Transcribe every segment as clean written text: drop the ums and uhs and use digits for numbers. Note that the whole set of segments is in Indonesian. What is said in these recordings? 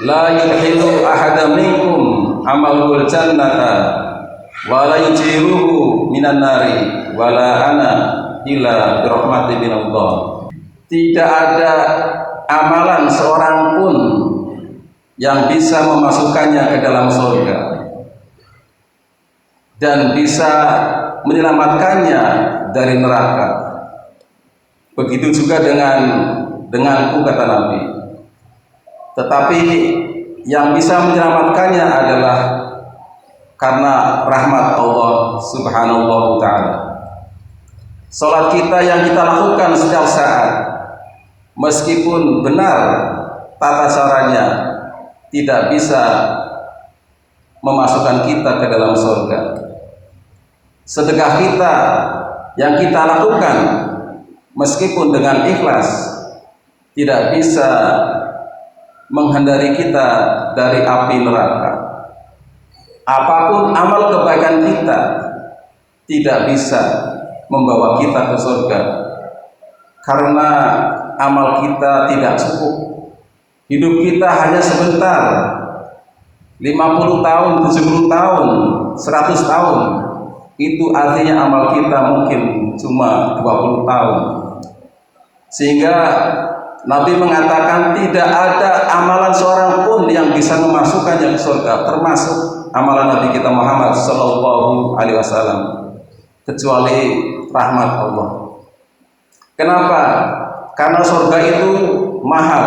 la yudkhilu ahadam minkum amalul jannata wa la yujiruhu minan nari wa la ana illa birahmati minallah. Tidak ada amalan seorang pun yang bisa memasukkannya ke dalam surga dan bisa menyelamatkannya dari neraka. Begitu juga denganku, kata Nabi. Tetapi yang bisa menyelamatkannya adalah karena rahmat Allah Subhanahu wa ta'ala. Salat kita yang kita lakukan setiap saat, meskipun benar tata caranya, tidak bisa memasukkan kita ke dalam surga. Sedekah kita yang kita lakukan, meskipun dengan ikhlas, tidak bisa menghindari kita dari api neraka. Apapun amal kebaikan kita tidak bisa membawa kita ke surga, karena amal kita tidak cukup. Hidup kita hanya sebentar, 50 tahun, 70 tahun, 100 tahun. Itu artinya amal kita mungkin cuma 20 tahun. Sehingga Nabi mengatakan tidak ada amalan seorang pun yang bisa memasukkannya ke surga, termasuk amalan Nabi kita Muhammad Sallallahu Alaihi Wasallam, kecuali rahmat Allah. Kenapa? Karena surga itu mahal,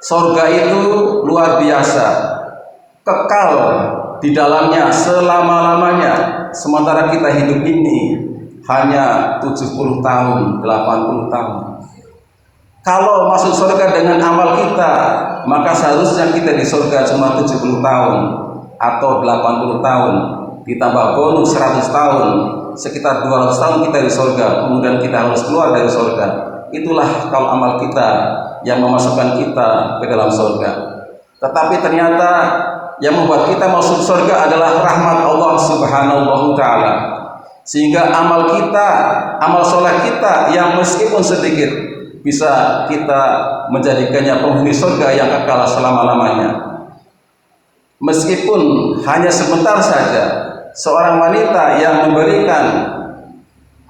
surga itu luar biasa, kekal di dalamnya selama-lamanya. Sementara kita hidup ini hanya 70 tahun, 80 tahun. Kalau masuk surga dengan amal kita, maka seharusnya kita di surga cuma 70 tahun atau 80 tahun, ditambah bonus 100 tahun, sekitar 200 tahun kita di surga, kemudian kita harus keluar dari surga. Itulah kalau amal kita yang memasukkan kita ke dalam surga. Tetapi ternyata yang membuat kita masuk surga adalah rahmat Allah Subhanahu wa ta'ala. Sehingga amal kita, amal soleh kita yang meskipun sedikit, bisa kita menjadikannya penghuni surga yang kekal selama-lamanya. Meskipun hanya sebentar saja, seorang wanita yang memberikan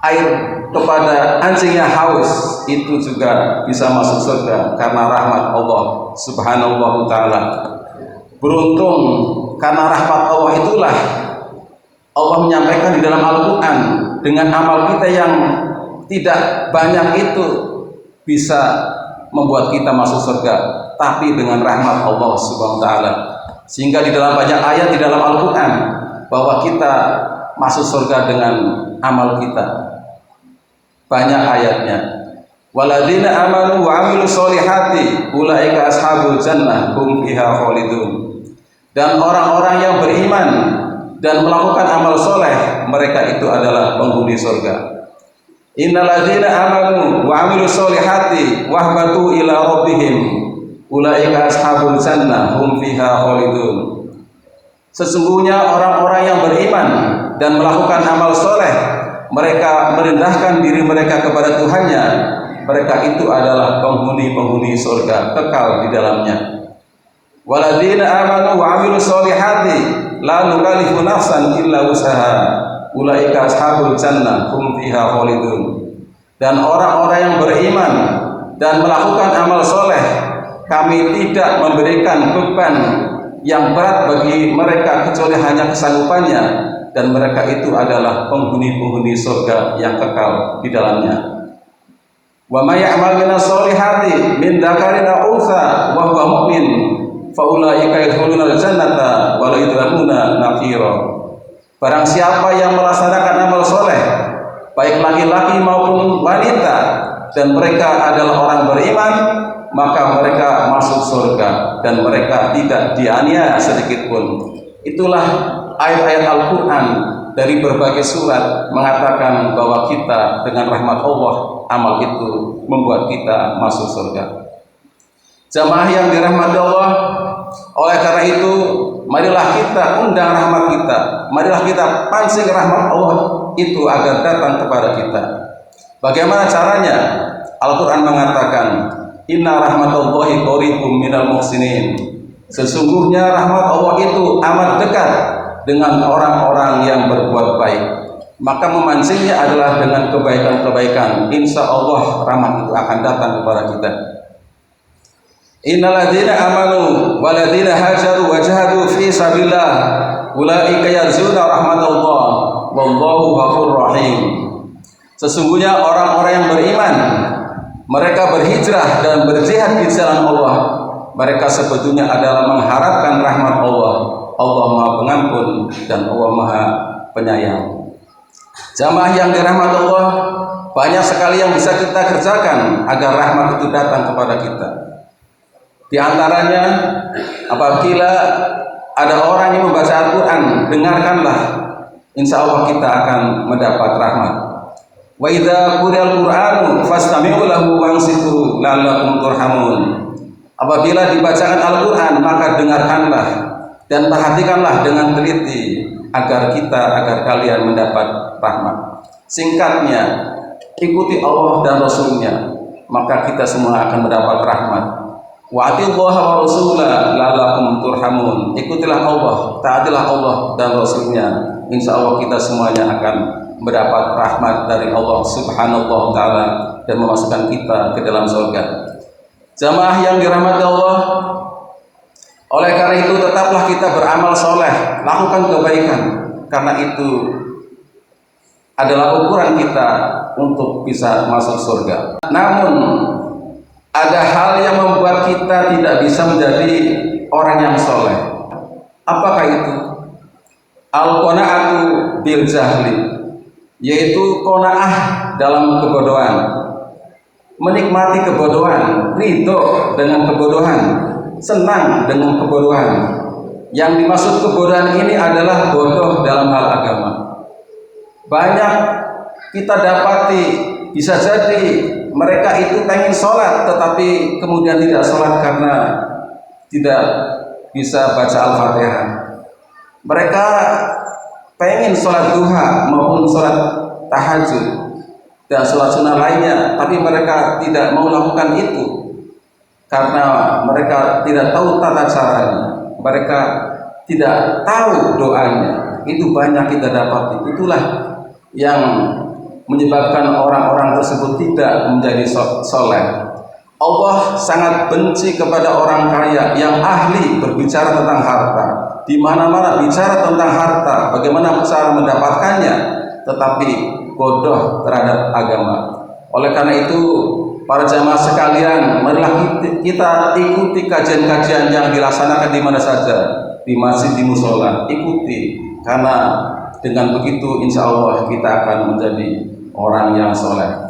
air kepada anjingnya haus, itu juga bisa masuk surga karena rahmat Allah Subhanahu wa ta'ala. Beruntung karena rahmat Allah itulah Allah menyampaikan di dalam Al-Quran, dengan amal kita yang tidak banyak itu bisa membuat kita masuk surga, tapi dengan rahmat Allah Subhanahu wa ta'ala. Sehingga di dalam banyak ayat di dalam Al-Quran bahwa kita masuk surga dengan amal kita, banyak ayatnya. Waladzina amanu wa amilus solihati ulaika ashabul jannah hum fiha khalidun. Dan orang-orang yang beriman dan melakukan amal soleh, mereka itu adalah penghuni surga. Innalladzina amanu wa amilus solihati wahbatu ila rabbihim ulaika ashabul jannah hum fiha khalidun. Sesungguhnya orang-orang yang beriman dan melakukan amal soleh, mereka merendahkan diri mereka kepada Tuhannya, mereka itu adalah penghuni-penghuni surga, kekal di dalamnya. Waladzina amanu wa amilus solihati la nukallifu nafsan illa wusaha ulaika ashabul jannah hum fiha khalidun. Dan orang-orang yang beriman dan melakukan amal soleh, kami tidak memberikan beban yang berat bagi mereka kecuali hanya kesanggupannya, dan mereka itu adalah penghuni-penghuni surga yang kekal di dalamnya. Wa may ya'mal minas solihati min dzakarin aw untha wa huwa mu'min fa ulaika yadkhuluna al-jannata wa la yudlamuna naqira. Barang siapa yang melaksanakan amal soleh, baik laki-laki maupun wanita, dan mereka adalah orang beriman, maka mereka masuk surga dan mereka tidak dianiaya sedikit pun. Itulah ayat-ayat Al-Quran dari berbagai surat mengatakan bahwa kita dengan rahmat Allah, amal itu membuat kita masuk surga. Jamaah yang dirahmati Allah, oleh karena itu marilah kita undang rahmat kita, marilah kita pancing rahmat Allah itu agar datang kepada kita. Bagaimana caranya? Al-Quran mengatakan, Inna rahmatullahi qaribum minal muhsinin Sesungguhnya rahmat Allah itu amat dekat dengan orang-orang yang berbuat baik. Maka memancingnya adalah dengan kebaikan-kebaikan. Insya Allah rahmat itu akan datang kepada kita. Innalladzina amanu walladzina hajaru wajahadu fi sabilillah ulaika yarjuna rahmatallah wallahu ghafurur rahim. Sesungguhnya orang-orang yang beriman, mereka berhijrah dan berjihad di jalan Allah, mereka sebetulnya adalah mengharapkan rahmat Allah. Allah Maha Pengampun dan Allah Maha Penyayang. Jamaah yang dirahmati Allah, banyak sekali yang bisa kita kerjakan agar rahmat itu datang kepada kita. Di antaranya, apabila ada orang yang membaca Al-Quran, dengarkanlah, insya Allah kita akan mendapat rahmat. Wa idza quri'al Qur'anu fastami'u lahu wansitu la'allakum turhamun. Apabila dibacakan Al-Quran, maka dengarkanlah dan perhatikanlah dengan teliti agar kalian mendapat rahmat. Singkatnya, ikuti Allah dan Rasulnya, maka kita semua akan mendapat rahmat. Wa atiullaha wa rasulahu la'allakum turhamun. Ikutilah Allah, taatilah Allah dan Rasulnya, insya Allah kita semuanya akan mendapat rahmat dari Allah Subhanahu wa taala dan memasukkan kita ke dalam surga. Jamaah yang dirahmati Allah, oleh karena itu tetaplah kita beramal soleh, lakukan kebaikan, karena itu adalah ukuran kita untuk bisa masuk surga. Namun ada hal yang membuat kita tidak bisa menjadi orang yang soleh. Apakah itu? Al-qanaatu bil jahli, yaitu qanaah dalam kebodohan, menikmati kebodohan, ridho dengan kebodohan, senang dengan kebodohan. Yang dimaksud kebodohan ini adalah bodoh dalam hal agama. Banyak kita dapati, bisa jadi mereka itu pengen sholat tetapi kemudian tidak sholat karena tidak bisa baca Al-Fatihah. Mereka pengen sholat duha maupun sholat tahajud dan sholat sunnah lainnya, tapi mereka tidak mau lakukan itu karena mereka tidak tahu tata caranya, mereka tidak tahu doanya. Itu banyak kita dapati. Itulah yang menyebabkan orang-orang tersebut tidak menjadi soleh. Allah sangat benci kepada orang kaya yang ahli berbicara tentang harta, di mana-mana bicara tentang harta, bagaimana cara mendapatkannya, tetapi bodoh terhadap agama. Oleh karena itu, para jamaah sekalian, marilah kita ikuti kajian-kajian yang dilaksanakan di mana saja, di masjid, di musola, ikuti, karena dengan begitu insya Allah kita akan menjadi orang yang soleh.